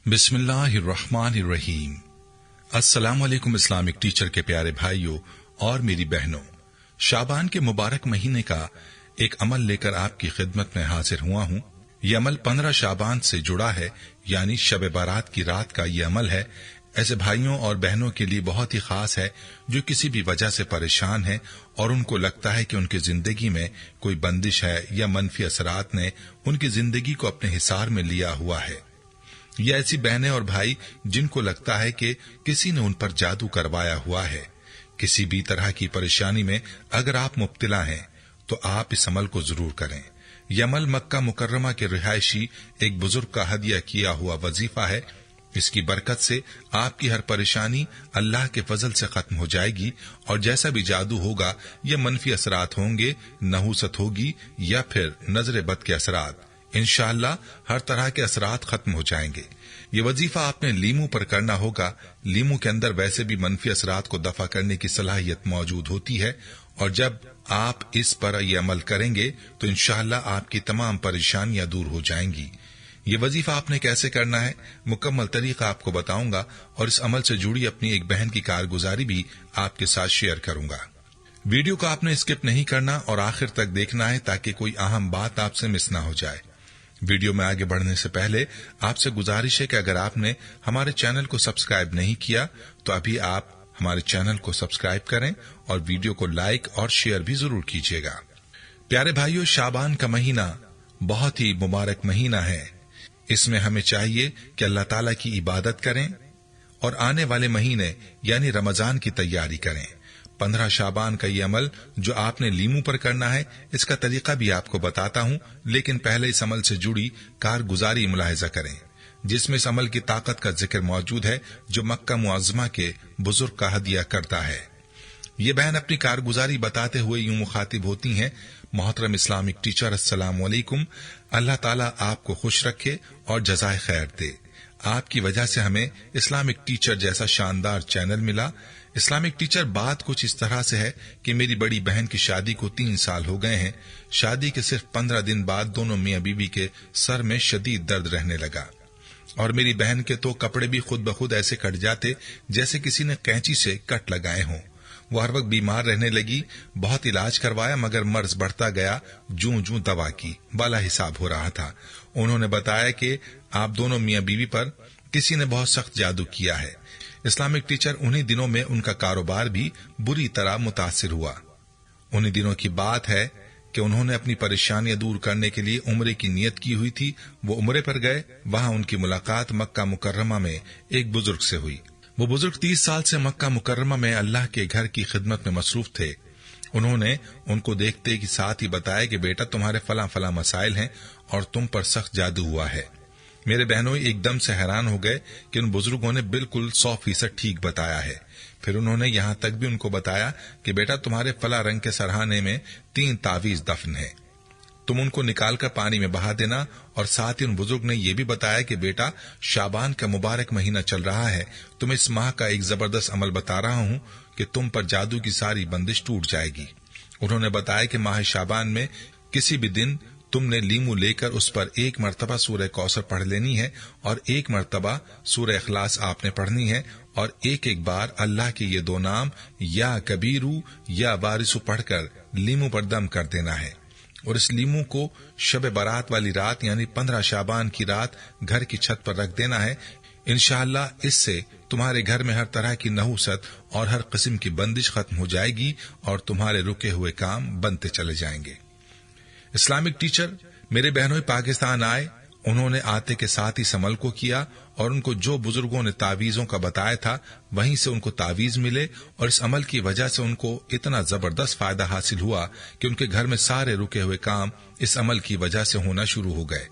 बिस्मिल्लाहिर्रहमानिर्रहीम। अस्सलाम वालेकुम इस्लामिक टीचर के प्यारे भाइयों और मेरी बहनों, शाबान के मुबारक महीने का एक अमल लेकर आपकी खिदमत में हाजिर हुआ हूँ। ये अमल 15 शाबान से जुड़ा है, यानी शब बारात की रात का ये अमल है। ऐसे भाइयों और बहनों के लिए बहुत ही खास है जो किसी भी वजह से परेशान हैं और उनको लगता है कि उनकी जिंदगी में कोई बंदिश है या मनफी असरात ने उनकी जिंदगी को अपने हिसार में लिया हुआ है। ये ऐसी बहनें और भाई जिनको लगता है कि किसी ने उन पर जादू करवाया हुआ है। किसी भी तरह की परेशानी में अगर आप मुब्तला हैं तो आप इस अमल को जरूर करें। यह अमल मक्का मुकर्रमा के रिहायशी एक बुजुर्ग का हदिया किया हुआ वजीफा है। इसकी बरकत से आपकी हर परेशानी अल्लाह के फजल से खत्म हो जाएगी और जैसा भी जादू होगा या मनफी असरात होंगे, नहूसत होगी या फिर नजर बद के असरात, इंशाअल्लाह हर तरह के असरात खत्म हो जाएंगे। ये वजीफा आपने लीमू पर करना होगा। लीमू के अंदर वैसे भी मनफी असरात को दफा करने की सलाहियत मौजूद होती है और जब आप इस पर यह अमल करेंगे तो इंशाअल्लाह आपकी तमाम परेशानियां दूर हो जाएंगी। ये वजीफा आपने कैसे करना है, मुकम्मल तरीका आपको बताऊंगा और इस अमल से जुड़ी अपनी एक बहन की कारगुजारी भी आपके साथ शेयर करूंगा। वीडियो को आपने स्किप नहीं करना और आखिर तक देखना है ताकि कोई अहम बात आपसे मिस ना हो जाए। वीडियो में आगे बढ़ने से पहले आपसे गुजारिश है कि अगर आपने हमारे चैनल को सब्सक्राइब नहीं किया तो अभी आप हमारे चैनल को सब्सक्राइब करें और वीडियो को लाइक और शेयर भी जरूर कीजिएगा। प्यारे भाइयों, शाबान का महीना बहुत ही मुबारक महीना है। इसमें हमें चाहिए कि अल्लाह ताला की इबादत करें और आने वाले महीने यानी रमजान की तैयारी करें। 15 शाबान का ये अमल जो आपने लीमू पर करना है, इसका तरीका भी आपको बताता हूँ, लेकिन पहले इस अमल से जुड़ी कारगुजारी मुलाहिजा करें जिसमें इस अमल की ताकत का जिक्र मौजूद है जो मक्का मुअज़्ज़मा के बुजुर्ग का हदिया करता है। ये बहन अपनी कारगुजारी बताते हुए यूं मुखातिब होती हैं, मोहतरम इस्लामिक टीचर, अस्सलाम वालेकुम। अल्लाह ताला आपको खुश रखे और जज़ाए खैर दे। आपकी वजह से हमें इस्लामिक टीचर जैसा शानदार चैनल मिला। इस्लामिक टीचर बात कुछ इस तरह से है कि मेरी बड़ी बहन की शादी को 3 साल हो गए हैं। शादी के सिर्फ 15 दिन बाद दोनों मियां बीवी के सर में शदीद दर्द रहने लगा और मेरी बहन के तो कपड़े भी खुद ब खुद ऐसे कट जाते जैसे किसी ने कैंची से कट लगाए हों। वो हर वक्त बीमार रहने लगी। बहुत इलाज करवाया मगर मर्ज बढ़ता गया। जूं जूं दवा की बाला हिसाब हो रहा था। उन्होंने बताया कि आप दोनों मियां बीवी पर किसी ने बहुत सख्त जादू किया है। इस्लामिक टीचर, उन्हीं दिनों में उनका कारोबार भी बुरी तरह मुतासिर हुआ। उन्हीं दिनों की बात है कि उन्होंने अपनी परेशानियां दूर करने के लिए उम्रे की नियत की हुई थी। वो उम्रे पर गए। वहां उनकी मुलाकात मक्का मुकर्रमा में एक बुजुर्ग से हुई। वो बुजुर्ग 30 साल से मक्का मुकर्रमा में अल्लाह के घर की खिदमत में मसरूफ थे। उन्होंने उनको देखते ही साथ ही बताया कि बेटा, तुम्हारे फला फला मसाइल हैं और तुम पर सख्त जादू हुआ है। मेरे बहनों एकदम से हैरान हो गए कि उन बुजुर्गों ने बिल्कुल 100% ठीक बताया है। फिर उन्होंने यहाँ तक भी उनको बताया कि बेटा, तुम्हारे फला रंग के सरहाने में 3 तावीज दफन है, तुम उनको निकालकर पानी में बहा देना। और साथ ही उन बुजुर्ग ने यह भी बताया कि बेटा, शाबान का मुबारक महीना चल रहा है, तुम्हें इस माह का एक जबरदस्त अमल बता रहा हूँ कि तुम पर जादू की सारी बंदिश टूट जाएगी। उन्होंने बताया कि माह शाबान में किसी भी दिन तुमने लीमू लेकर उस पर 1 मरतबा सूरह कौसर पढ़ लेनी है और 1 मरतबा सूरह इखलास आपने पढ़नी है और एक एक बार अल्लाह के ये 2 नाम या कबीरू या वारिसु पढ़कर लीमू पर दम कर देना है और इस लीमू को शब बारात वाली रात यानी 15 शाबान की रात घर की छत पर रख देना है। इंशाअल्लाह इससे तुम्हारे घर में हर तरह की नहूसत और हर किस्म की बंदिश खत्म हो जाएगी और तुम्हारे रुके हुए काम बनते चले जाएंगे। इस्लामिक टीचर, मेरे बहनों पाकिस्तान आए। उन्होंने आते के साथ ही इस अमल को किया और उनको जो बुजुर्गों ने तावीजों का बताया था वहीं से उनको तावीज मिले और इस अमल की वजह से उनको इतना जबरदस्त फायदा हासिल हुआ कि उनके घर में सारे रुके हुए काम इस अमल की वजह से होना शुरू हो गए।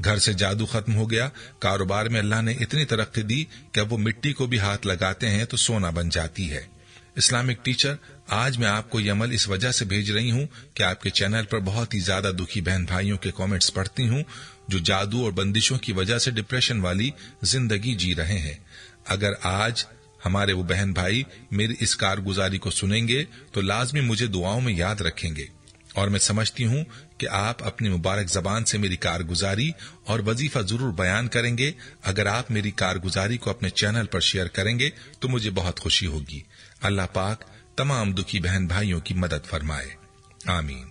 घर से जादू खत्म हो गया। कारोबार में अल्लाह ने इतनी तरक्की दी कि अब वो मिट्टी को भी हाथ लगाते हैं तो सोना बन जाती है। इस्लामिक टीचर, आज मैं आपको ये अमल इस वजह से भेज रही हूँ कि आपके चैनल पर बहुत ही ज्यादा दुखी बहन भाइयों के कमेंट्स पढ़ती हूँ जो जादू और बंदिशों की वजह से डिप्रेशन वाली जिंदगी जी रहे हैं। अगर आज हमारे वो बहन भाई मेरी इस कारगुजारी को सुनेंगे तो लाजमी मुझे दुआओं में याद रखेंगे। اور میں سمجھتی ہوں کہ آپ اپنی مبارک زبان سے میری کارگزاری اور وظیفہ ضرور بیان کریں گے۔ اگر آپ میری کارگزاری کو اپنے چینل پر شیئر کریں گے تو مجھے بہت خوشی ہوگی۔ اللہ پاک تمام دکھی بہن بھائیوں کی مدد فرمائے، آمین۔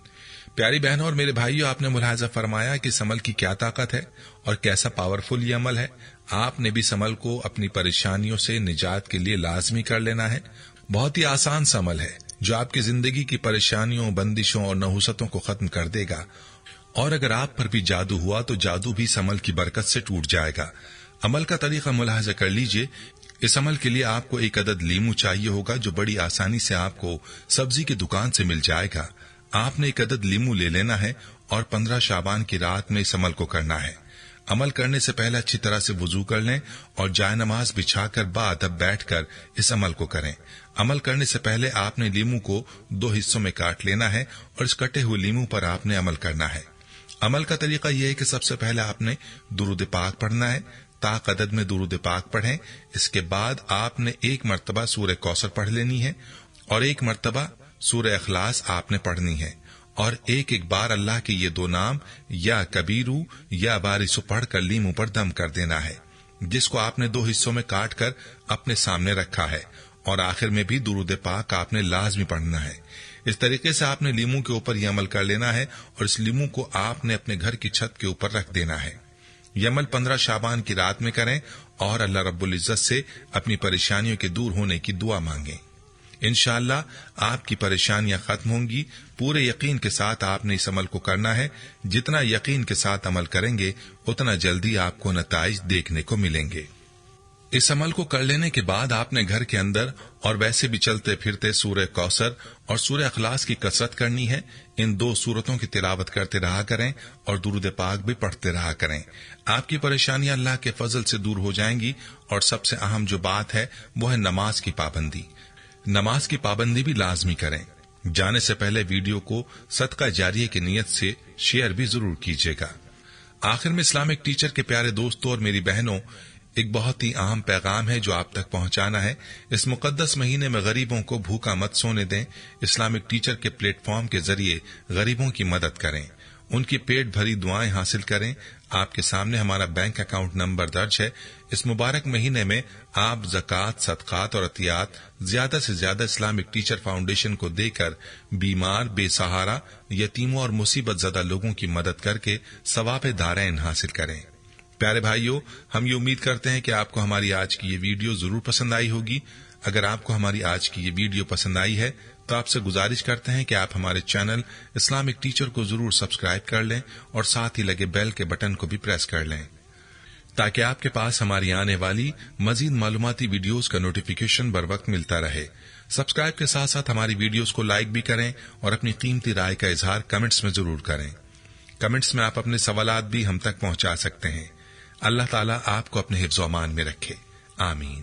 پیاری بہنوں اور میرے بھائیوں، آپ نے ملاحظہ فرمایا کہ اس عمل کی کیا طاقت ہے اور کیسا پاورفل یہ عمل ہے۔ آپ نے بھی اس عمل کو اپنی پریشانیوں سے نجات کے لیے لازمی کر لینا ہے۔ بہت ہی آسان سا عمل ہے جو آپ کی زندگی کی پریشانیوں، بندشوں اور نحوستوں کو ختم کر دے گا، اور اگر آپ پر بھی جادو ہوا تو جادو بھی اس عمل کی برکت سے ٹوٹ جائے گا۔ عمل کا طریقہ ملاحظہ کر لیجئے۔ اس عمل کے لیے آپ کو 1 عدد لیمو چاہیے ہوگا جو بڑی آسانی سے آپ کو سبزی کی دکان سے مل جائے گا۔ آپ نے 1 عدد لیمو لے لینا ہے اور 15 شعبان کی رات میں اس عمل کو کرنا ہے۔ عمل کرنے سے پہلے اچھی طرح سے وضو کر لیں اور جائے نماز بچھا کر باادب بیٹھ کر اس عمل کو کریں۔ عمل کرنے سے پہلے آپ نے لیمو کو 2 حصوں میں کاٹ لینا ہے اور اس کٹے ہوئے لیمو پر آپ نے عمل کرنا ہے۔ عمل کا طریقہ یہ ہے کہ سب سے پہلے آپ نے درود پاک پڑھنا ہے۔ طاق عدد میں درود پاک پڑھیں۔ اس کے بعد آپ نے 1 مرتبہ سورہ کوثر پڑھ لینی ہے اور 1 مرتبہ سورہ اخلاص آپ نے پڑھنی ہے، اور ایک بار اللہ کے یہ 2 نام یا کبیرو یا بارسو پڑھ کر لیمو پر دم کر دینا ہے، جس کو آپ نے 2 حصوں میں کاٹ کر اپنے سامنے رکھا ہے، اور آخر میں بھی درود پاک آپ نے لازمی پڑھنا ہے۔ اس طریقے سے آپ نے لیمو کے اوپر یہ عمل کر لینا ہے اور اس لیمو کو آپ نے اپنے گھر کی چھت کے اوپر رکھ دینا ہے۔ یہ عمل 15 شعبان کی رات میں کریں اور اللہ رب العزت سے اپنی پریشانیوں کے دور ہونے کی دعا مانگیں۔ انشاءاللہ آپ کی پریشانیاں ختم ہوں گی۔ پورے یقین کے ساتھ آپ نے اس عمل کو کرنا ہے۔ جتنا یقین کے ساتھ عمل کریں گے اتنا جلدی آپ کو نتائج دیکھنے کو ملیں گے۔ اس عمل کو کر لینے کے بعد آپ نے گھر کے اندر اور ویسے بھی چلتے پھرتے سورہ کوثر اور سورہ اخلاص کی کثرت کرنی ہے۔ ان 2 سورتوں کی تلاوت کرتے رہا کریں اور درود پاک بھی پڑھتے رہا کریں۔ آپ کی پریشانیاں اللہ کے فضل سے دور ہو جائیں گی، اور سب سے اہم جو بات ہے وہ ہے نماز کی پابندی۔ نماز کی پابندی بھی لازمی کریں۔ جانے سے پہلے ویڈیو کو صدقہ جاریہ کی نیت سے شیئر بھی ضرور کیجیے گا۔ آخر میں اسلامک ٹیچر کے پیارے دوستوں اور میری بہنوں، ایک بہت ہی اہم پیغام ہے جو آپ تک پہنچانا ہے۔ اس مقدس مہینے میں غریبوں کو بھوکا مت سونے دیں۔ اسلامک ٹیچر کے پلیٹ فارم کے ذریعے غریبوں کی مدد کریں، ان کی پیٹ بھری دعائیں حاصل کریں۔ آپ کے سامنے ہمارا بینک اکاؤنٹ نمبر درج ہے۔ اس مبارک مہینے میں آپ زکوٰۃ، صدقات اور عطیات زیادہ سے زیادہ اسلامک ٹیچر فاؤنڈیشن کو دے کر بیمار، بے سہارا، یتیموں اور مصیبت زدہ لوگوں کی مدد کر کے ثواب دارین حاصل کریں۔ پیارے بھائیوں، ہم یہ امید کرتے ہیں کہ آپ کو ہماری آج کی یہ ویڈیو ضرور پسند آئی ہوگی۔ اگر آپ کو ہماری آج کی یہ ویڈیو پسند آئی ہے تو آپ سے گزارش کرتے ہیں کہ آپ ہمارے چینل اسلامک ٹیچر کو ضرور سبسکرائب کر لیں اور ساتھ ہی لگے بیل کے بٹن کو بھی پریس کر لیں، تاکہ آپ کے پاس ہماری آنے والی مزید معلوماتی ویڈیوز کا نوٹیفیکیشن بر وقت ملتا رہے۔ سبسکرائب کے ساتھ ساتھ ہماری ویڈیوز کو لائک بھی کریں اور اپنی قیمتی رائے کا اظہار کمنٹس میں ضرور کریں۔ کمنٹس میں آپ اپنے سوالات بھی ہم تک پہنچا سکتے ہیں۔ اللہ تعالیٰ آپ کو اپنے حفظ و امان میں رکھے، آمین۔